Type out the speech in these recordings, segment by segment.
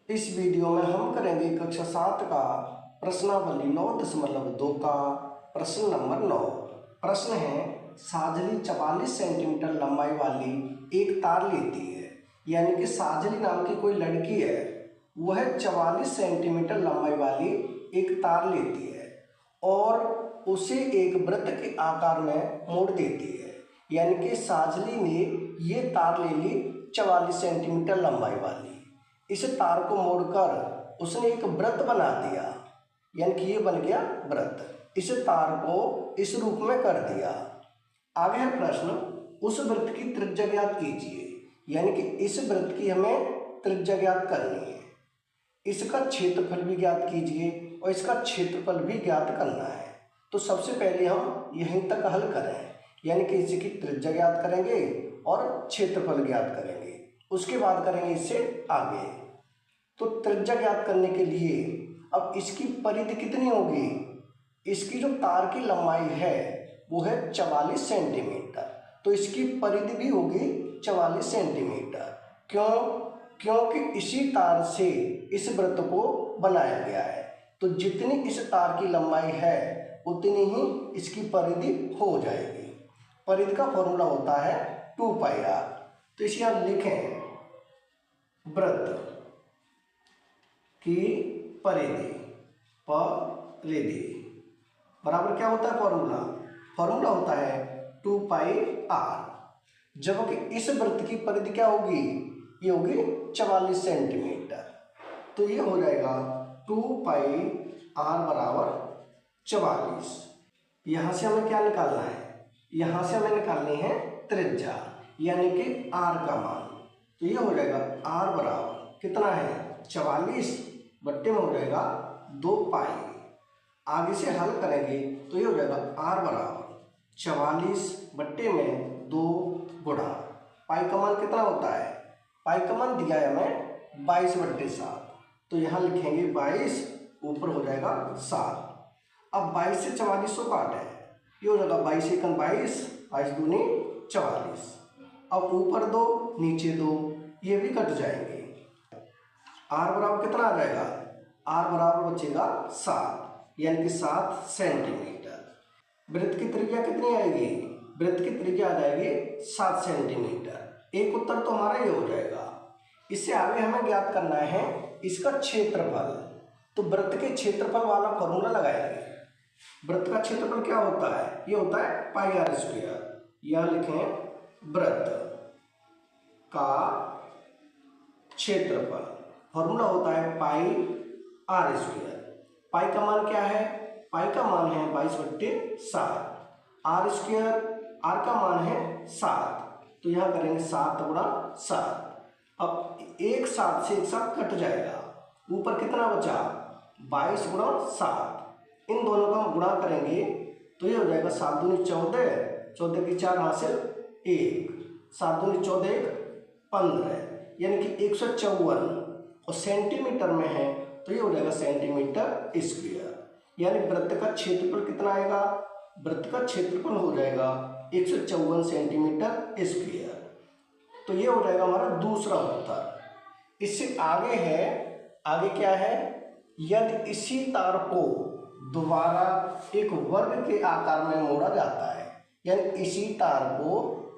इस वीडियो में हम करेंगे कक्षा 7 का प्रश्नावली 9.2 का प्रश्न नंबर 9। प्रश्न है, साजली 44 सेंटीमीटर लंबाई वाली एक तार लेती है, यानी कि साजली नाम की कोई लड़की है, वह 44 सेंटीमीटर लंबाई वाली एक तार लेती है और उसे एक वृत्त के आकार में मोड़ देती है। यानी कि साजली ने ये तार ले ली 44 सेंटीमीटर लंबाई वाली। इस तार को मोड़कर उसने एक वृत्त बना दिया, यानी कि ये बन गया वृत्त। इस तार को इस रूप में कर दिया। आगे है प्रश्न, उस वृत्त की त्रिज्या ज्ञात कीजिए, यानी कि इस वृत्त की हमें त्रिज्या ज्ञात करनी है। इसका क्षेत्रफल भी ज्ञात कीजिए और इसका क्षेत्रफल भी ज्ञात करना है। तो सबसे पहले हम यहीं तक हल करें, यानी कि इसकी त्रिज्या ज्ञात करेंगे और क्षेत्रफल ज्ञात करेंगे, उसके बाद करेंगे इससे आगे। तो त्रिज्या ज्ञात करने के लिए अब इसकी परिधि कितनी होगी? इसकी जो तार की लंबाई है वो है 44 सेंटीमीटर, तो इसकी परिधि भी होगी 44 सेंटीमीटर। क्योंकि इसी तार से इस वृत्त को बनाया गया है, तो जितनी इस तार की लंबाई है उतनी ही इसकी परिधि हो जाएगी। परिधि का फॉर्मूला होता है 2πr। तो इसे आप लिखें, वृत्त की परिधि बराबर क्या होता है फॉर्मूला होता है 2πr। जबकि इस वृत्त की परिधि क्या होगी? ये होगी 44 सेंटीमीटर। तो ये हो जाएगा 2πr बराबर 44। यहाँ से हमें क्या निकालना है? यहाँ से हमें निकालनी है त्रिज्या, यानी कि r का मान। तो ये हो जाएगा r बराबर कितना है? 44 बट्टे में हो जाएगा 2π। आगे से हल करेंगे तो ये हो जाएगा r बराबर 44 बट्टे में 2 गुणा पाई का मान कितना होता है? पाई का मान दिया है हमें 22/7। तो यहाँ लिखेंगे 22, ऊपर हो जाएगा 7। अब 22 से 44 को काटें, ये हो जाएगा 22 एकम 22, 22 दूनी 44। अब ऊपर 2 नीचे 2, ये भी कट जाएंगे। r बराबर कितना आ जाएगा? r बराबर बचेगा 7, यानी कि 7 सेंटीमीटर। वृत्त की त्रिज्या कितनी आएगी? वृत्त की त्रिज्या आ जाएगी 7 सेंटीमीटर। एक उत्तर तो हमारा ये हो जाएगा। इससे आगे हमें ज्ञात करना है इसका क्षेत्रफल। तो वृत्त के क्षेत्रफल वाला फॉर्मूला लगाएंगे। वृत्त का क्षेत्रफल क्या होता है? ये होता है πr²। यह लिखें, वृत्त का क्षेत्रफल फॉर्मूला होता है πr²। पाई का मान क्या है? पाई का मान है 22/7। r², r का मान है 7, तो यहाँ करेंगे 7 गुणा 7। अब एक 7 से एक 7 कट जाएगा, ऊपर कितना बचा? 22 गुणा 7। इन दोनों का हम गुणा करेंगे तो ये हो जाएगा 7 दूनी 14, 14 की 4 हासिल 1, 7 दूनी 14 15, यानी कि 154। और सेंटीमीटर में है तो ये हो जाएगा सेंटीमीटर²। यानी वृत्त का क्षेत्रफल कितना आएगा? वृत्त का क्षेत्रफल हो जाएगा 154 सेंटीमीटर²। तो ये हो जाएगा हमारा दूसरा उत्तर। इससे आगे है, आगे क्या है? यदि इसी तार को दोबारा एक वर्ग के आकार में मोड़ा जाता है, यानी इसी तार को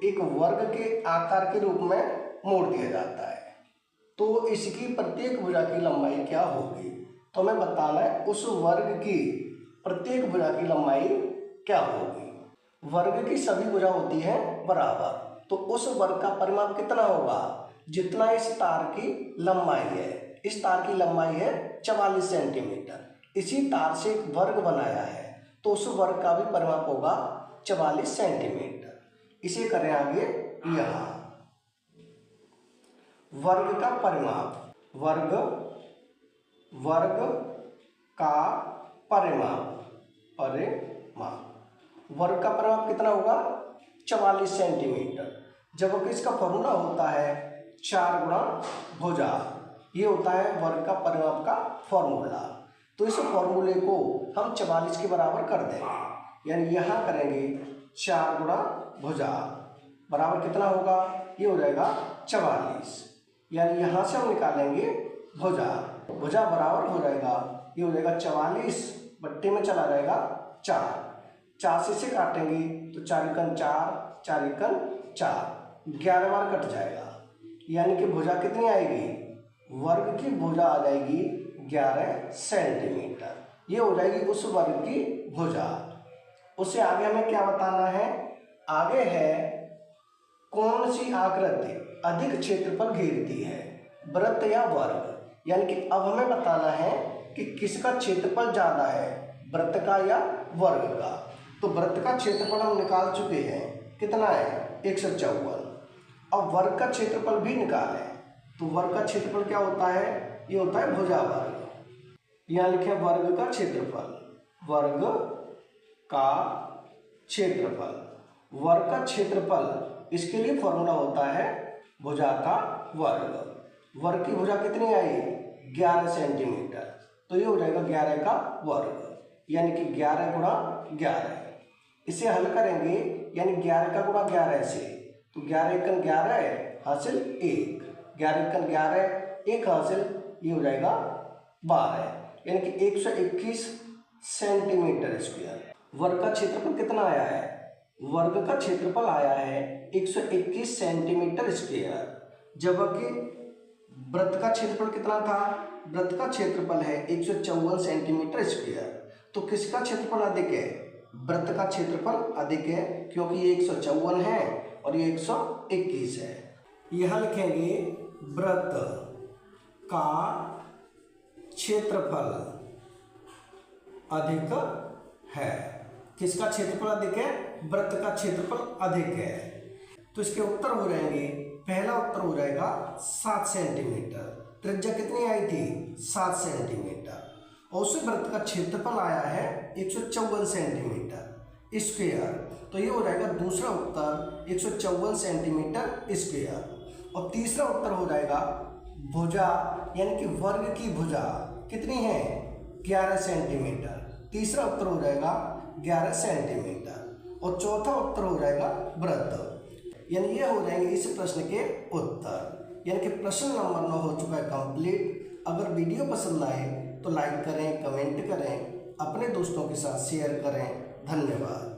एक वर्ग के आकार के रूप में मोड़ दिया जाता है, तो इसकी प्रत्येक भुजा की लंबाई क्या होगी? तो हमें बताना है उस वर्ग की प्रत्येक भुजा की लंबाई क्या होगी। वर्ग की सभी भुजा होती है बराबर, तो उस वर्ग का परिमाप कितना होगा? जितना इस तार की लंबाई है। इस तार की लंबाई है 44 सेंटीमीटर। इसी तार से एक वर्ग बनाया है, तो उस वर्ग का भी परिमाप होगा 44 सेंटीमीटर। इसे करें आगे। यहाँ वर्ग का परिमाप, वर्ग का परिमाप वर्ग का परिमाप कितना होगा? 44 सेंटीमीटर। जबकि इसका फॉर्मूला होता है 4 गुणा भुजा। ये होता है वर्ग का परिमाप का फॉर्मूला। तो इस फॉर्मूले को हम 44 के बराबर कर देंगे, यानी यहाँ करेंगे 4 गुणा भुजा बराबर कितना होगा? ये हो जाएगा 44। यानी यहाँ से हम निकालेंगे भुजा। भुजा बराबर हो जाएगा, ये हो जाएगा 44 बट्टे में चला जाएगा 4, 4 से काटेंगे तो 4 एकन 4, 4 एकन 4, 11 बार कट जाएगा, यानी कि भुजा कितनी आएगी, वर्ग की भुजा आ जाएगी 11 सेंटीमीटर। ये हो जाएगी उस वर्ग की भुजा। उससे आगे हमें क्या बताना है, आगे है कौन सी आकृति अधिक क्षेत्रफल घेरती है, वृत्त या वर्ग। यानी कि अब हमें बताना है कि किसका क्षेत्रफल ज़्यादा है, वृत्त का या वर्ग का। तो वृत्त का क्षेत्रफल हम निकाल चुके हैं, कितना है 154। अब वर्ग का क्षेत्रफल भी निकालें, तो वर्ग का क्षेत्रफल क्या होता है, ये होता है भुजा वर्ग। यहाँ लिखे वर्ग का क्षेत्रफल, वर्ग का क्षेत्रफल, वर्ग का क्षेत्रफल, इसके लिए फॉर्मूला होता है भुजा का वर्ग। वर्ग की भुजा कितनी आई, 11 सेंटीमीटर, तो ये हो जाएगा 11 का वर्ग, यानी कि 11 गुणा 11। इसे हल करेंगे, यानी 11 का गुणा 11 से, तो 11 एकन 11 हासिल 1, 11 एकन 11 1 हासिल, ये हो जाएगा 12, यानी कि 121 सेंटीमीटर स्क्वायर। वर्ग का क्षेत्रफल कितना आया है, वर्ग का क्षेत्रफल आया है 121 सेंटीमीटर स्क्वायर, जबकि वृत्त का क्षेत्रफल कितना था, वृत्त का क्षेत्रफल है 154 सेंटीमीटर स्क्वायर। तो किसका क्षेत्रफल अधिक है, वृत्त का क्षेत्रफल अधिक है, क्योंकि ये 154 है और ये 121 है। यहाँ लिखेंगे वृत्त का क्षेत्रफल अधिक है। किसका क्षेत्रफल अधिक है, वृत्त का क्षेत्रफल अधिक है। तो इसके उत्तर हो जाएंगे, पहला उत्तर हो जाएगा 7 सेंटीमीटर। त्रिज्या कितनी आई थी, 7 सेंटीमीटर, और उस वृत्त का क्षेत्रफल आया है 154 सेंटीमीटर स्क्वायर। तो ये हो जाएगा दूसरा उत्तर 154 सेंटीमीटर स्क्वायर। और तीसरा उत्तर हो जाएगा भुजा, यानी कि वर्ग की भुजा कितनी है, 11 सेंटीमीटर। तीसरा उत्तर हो जाएगा 11 सेंटीमीटर। और चौथा उत्तर हो जाएगा वृत्त, यानी ये हो जाएंगे इस प्रश्न के उत्तर। यानी कि प्रश्न नंबर 9 हो चुका है कंप्लीट। अगर वीडियो पसंद आए तो लाइक करें, कमेंट करें, अपने दोस्तों के साथ शेयर करें। धन्यवाद।